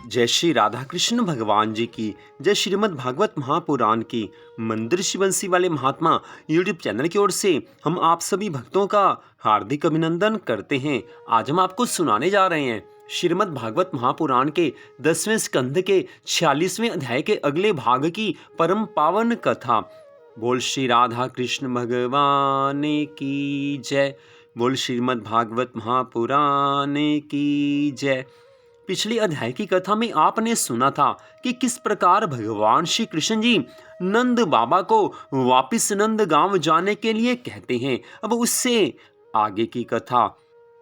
जय श्री राधा कृष्ण भगवान जी की जय। श्रीमद् भागवत महापुराण की मंदिर शिवंशी वाले महात्मा यूट्यूब चैनल की ओर से हम आप सभी भक्तों का हार्दिक अभिनंदन करते हैं। आज हम आपको सुनाने जा रहे हैं श्रीमद् भागवत महापुराण के 10वें स्कंध के 46वें अध्याय के अगले भाग की परम पावन कथा। बोल श्री राधा कृष्ण भगवान की जय। बोल श्रीमद् भागवत महापुराण की जय। पिछले अध्याय की कथा में आपने सुना था कि किस प्रकार भगवान श्री कृष्ण जी नंद बाबा को वापिस नंद गांव जाने के लिए कहते हैं। अब उससे आगे की कथा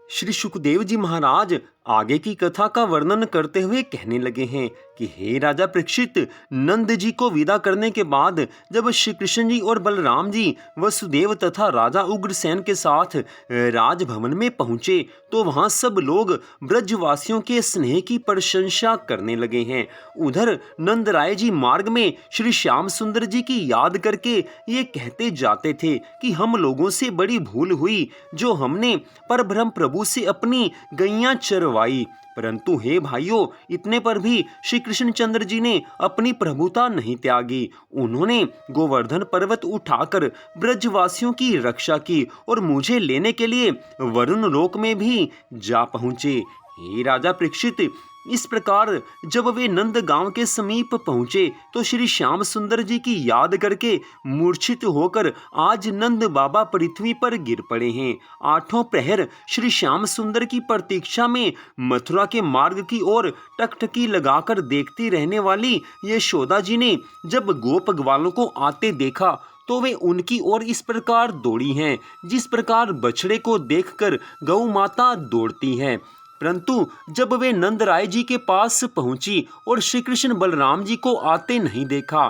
श्री सुखदेव जी महाराज आगे की कथा का वर्णन करते हुए कहने लगे हैं कि हे राजा परीक्षित, नंद जी को विदा करने के बाद जब श्री कृष्ण जी और बलराम जी वसुदेव तथा राजा उग्रसेन के साथ राजभवन में पहुंचे तो वहां सब लोग ब्रजवासियों के स्नेह की प्रशंसा करने लगे हैं। उधर नंद राय जी मार्ग में श्री श्याम सुंदर जी की याद करके ये कहते जाते थे कि हम लोगों से बड़ी भूल हुई जो हमने परब्रह्म प्रभु से अपनी गैयां चरवाई। परंतु हे भाइयों, इतने पर भी श्री कृष्णचंद्र जी ने अपनी प्रभुता नहीं त्यागी। उन्होंने गोवर्धन पर्वत उठाकर ब्रजवासियों की रक्षा की और मुझे लेने के लिए वरुण लोक में भी जा पहुंचे। हे राजा परीक्षित, इस प्रकार जब वे नंद गांव के समीप पहुंचे तो श्री श्याम सुंदर जी की याद करके मूर्छित होकर आज नंद बाबा पृथ्वी पर गिर पड़े हैं। आठों प्रहर श्री श्याम सुंदर की प्रतीक्षा में मथुरा के मार्ग की ओर टकटकी लगाकर देखती रहने वाली यशोदा जी ने जब गोप ग्वालों को आते देखा तो वे उनकी ओर इस प्रकार दौड़ी हैं जिस प्रकार बछड़े को देखकर गौ माता दौड़ती है। परंतु जब वे नंद राय जी के पास पहुंची और श्री कृष्ण बलराम जी को आते नहीं देखा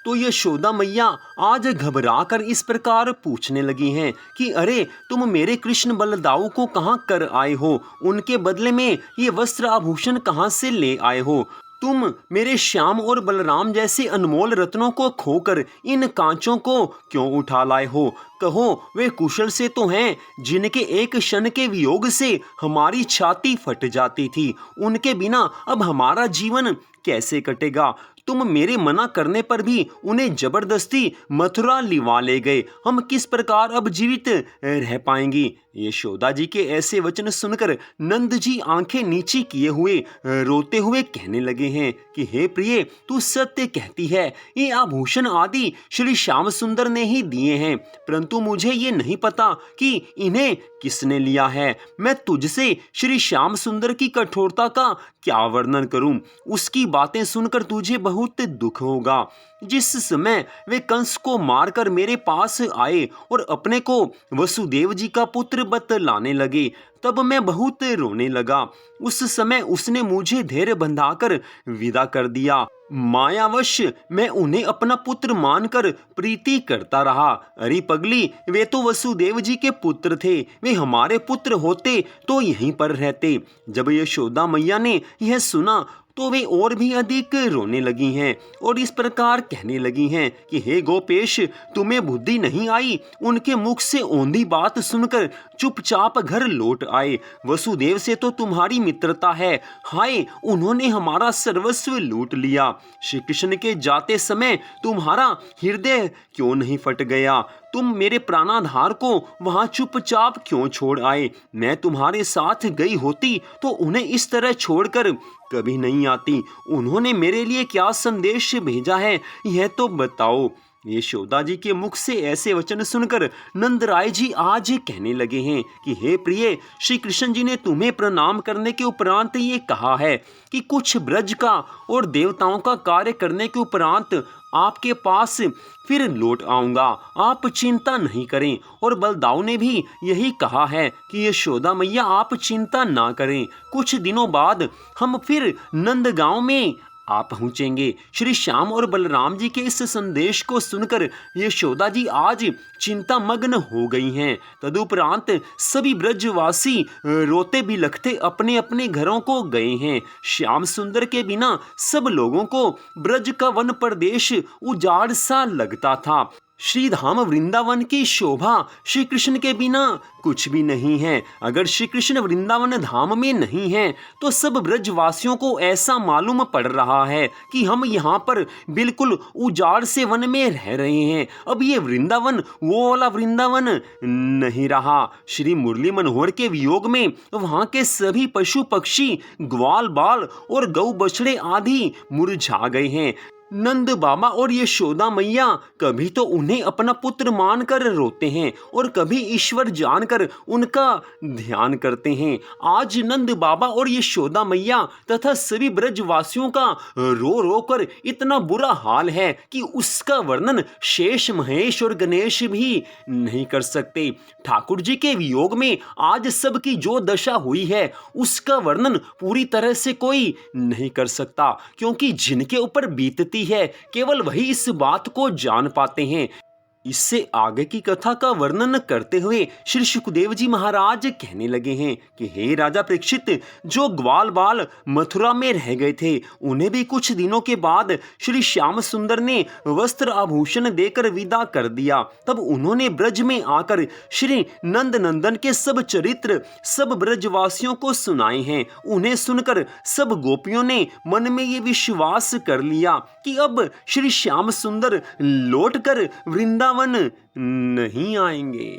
तो यशोदा मैया आज घबराकर इस प्रकार पूछने लगी हैं कि अरे, तुम मेरे कृष्ण बलदाऊ को कहाँ कर आए हो? उनके बदले में ये वस्त्र आभूषण कहाँ से ले आए हो? तुम मेरे श्याम और बलराम जैसे अनमोल रत्नों को खोकर इन कांचों को क्यों उठा लाए हो? कहो, वे कुशल से तो हैं जिनके एक क्षण के वियोग से हमारी छाती फट जाती थी। उनके बिना अब हमारा जीवन कैसे कटेगा? तुम मेरे मना करने पर भी उन्हें जबरदस्ती मथुरा लिवा ले गए। हम किस प्रकार अब जीवित रह पाएंगी? यशोदा जी के ऐसे वचन सुनकर नंद जी आंखें नीची किए हुए रोते हुए कहने लगे हैं कि हे प्रिय, तू सत्य कहती है। ये आभूषण आदि श्री श्याम सुंदर ने ही दिए हैं, परंतु मुझे ये नहीं पता कि इन्हें किसने लिया है। मैं तुझसे श्री श्याम सुंदर की कठोरता का क्या वर्णन करूं? उसकी बातें सुनकर तुझे बहुत दुख होगा। जिस समय वे कंस को मारकर मेरे पास आए और अपने को वसुदेव जी का पुत्र बतलाने लगे तब मैं बहुत रोने लगा। उस समय उसने मुझे धैर्य बंधाकर विदा कर दिया। मायावश मैं उन्हें अपना पुत्र मानकर प्रीति करता रहा। अरे पगली, वे तो वसुदेव जी के पुत्र थे। वे हमारे पुत्र होते तो यहीं पर रहते। जब यशोदा मैया ने यह सुना तो वे और भी अधिक रोने लगी हैं और इस प्रकार कहने लगी हैं कि हे गोपेश, तुम्हें बुद्धि नहीं आई? उनके मुख से औंधी बात सुनकर चुपचाप घर लौट आए। वसुदेव से तो तुम्हारी मित्रता है, हाय, उन्होंने हमारा सर्वस्व लूट लिया। श्री कृष्ण के जाते समय तुम्हारा हृदय क्यों नहीं फट गया? तुम मेरे प्राणाधार को वहां चुपचाप क्यों छोड़ आए? मैं तुम्हारे साथ गई होती तो उन्हें इस तरह छोड़कर कभी नहीं आती। उन्होंने मेरे लिए क्या संदेश भेजा है, यह तो बताओ। यशोदा जी के मुख से ऐसे वचन सुनकर नंद राय जी आज कहने लगे हैं कि हे प्रिय, श्री कृष्ण जी ने तुम्हें प्रणाम करने के उपरांत ये कहा है कि कुछ ब्रज का और देवताओं का कार्य करने के उपरांत आपके पास फिर लौट आऊंगा। आप चिंता नहीं करें। और बलदाऊ ने भी यही कहा है कि यशोदा मैया आप चिंता ना करें। कुछ दिनों बाद हम फिर नंद गांव में आ पहुंचेंगे। श्री श्याम और बलराम जी के इस संदेश को सुनकर यशोदा जी आज चिंता मग्न हो गई हैं। तदुपरांत सभी ब्रजवासी रोते बिलखते अपने अपने घरों को गए हैं। श्याम सुंदर के बिना सब लोगों को ब्रज का वन प्रदेश उजाड़ सा लगता था। श्री धाम वृंदावन की शोभा श्री कृष्ण के बिना कुछ भी नहीं है। अगर श्री कृष्ण वृंदावन धाम में नहीं है तो सब ब्रजवासियों को ऐसा मालूम पड़ रहा है कि हम यहाँ पर बिल्कुल उजाड़ से वन में रह रहे हैं। अब ये वृंदावन वो वाला वृंदावन नहीं रहा। श्री मुरली मनोहर के वियोग में वहाँ के सभी पशु पक्षी, ग्वाल बाल और गौ बछड़े आदि मुरझा गए हैं। नंद बाबा और यशोदा मैया कभी तो उन्हें अपना पुत्र मानकर रोते हैं और कभी ईश्वर जानकर उनका ध्यान करते हैं। आज नंद बाबा और यशोदा मैया तथा सभी ब्रजवासियों का रो रो कर इतना बुरा हाल है कि उसका वर्णन शेष, महेश और गणेश भी नहीं कर सकते। ठाकुर जी के वियोग में आज सबकी जो दशा हुई है उसका वर्णन पूरी तरह से कोई नहीं कर सकता, क्योंकि जिनके ऊपर बीतती है केवल वही इस बात को जान पाते हैं। इससे आगे की कथा का वर्णन करते हुए श्री सुखदेव जी महाराज कहने लगे हैं कि हे राजा परीक्षित, जो ग्वाल बाल मथुरा में रह गए थे उन्हें भी कुछ दिनों के बाद श्री श्याम सुंदर ने वस्त्र आभूषण देकर विदा कर दिया। तब उन्होंने ब्रज में आकर श्री नंद नंदन के सब चरित्र सब ब्रजवासियों को सुनाए हैं। उन्हें सुनकर सब गोपियों ने मन में ये विश्वास कर लिया कि अब श्री श्याम सुंदर लौटकर वृंदावन नहीं आएंगे।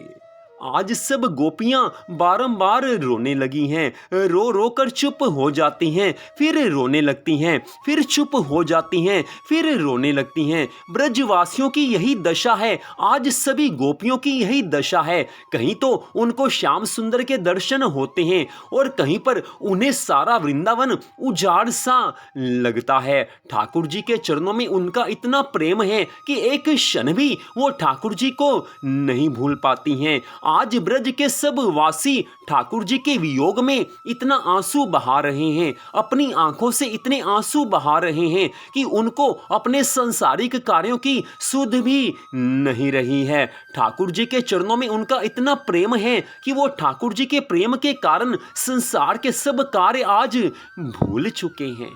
आज सब गोपियां बारंबार रोने लगी हैं। रो रो कर चुप हो जाती हैं, फिर रोने लगती हैं, फिर चुप हो जाती हैं, फिर रोने लगती हैं। ब्रजवासियों की यही दशा है, आज सभी गोपियों की यही दशा है। कहीं तो उनको श्याम सुंदर के दर्शन होते हैं और कहीं पर उन्हें सारा वृंदावन उजाड़ सा लगता है। ठाकुर जी के चरणों में उनका इतना प्रेम है कि एक क्षण भी वो ठाकुर जी को नहीं भूल पाती हैं। आज ब्रज के सब वासी ठाकुर जी के वियोग में इतना आंसू बहा रहे हैं, अपनी आंखों से इतने आंसू बहा रहे हैं कि उनको अपने सांसारिक कार्यों की सुध भी नहीं रही है। ठाकुर जी के चरणों में उनका इतना प्रेम है कि वो ठाकुर जी के प्रेम के कारण संसार के सब कार्य आज भूल चुके हैं।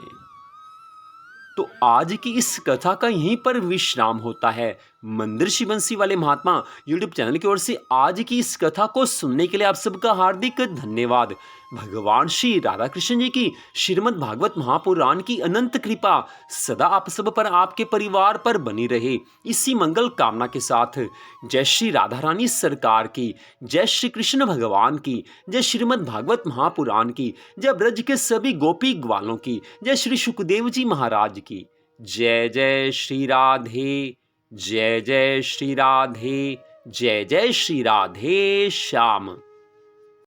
तो आज की इस कथा का यहीं पर विश्राम होता है। मंदिर श्री बंसी वाले महात्मा यूट्यूब चैनल की ओर से आज की इस कथा को सुनने के लिए आप सबका हार्दिक धन्यवाद। भगवान श्री राधा कृष्ण जी की श्रीमद् भागवत महापुराण की अनंत कृपा सदा आप सब पर, आपके परिवार पर बनी रहे, इसी मंगल कामना के साथ जय श्री राधा रानी सरकार की, जय श्री कृष्ण भगवान की, जय श्रीमद् भागवत महापुराण की, जय ब्रज के सभी गोपी ग्वालों की, जय श्री सुखदेव जी महाराज की। जय जय श्री राधे, जय जय श्री राधे, जय जय श्री राधे श्याम।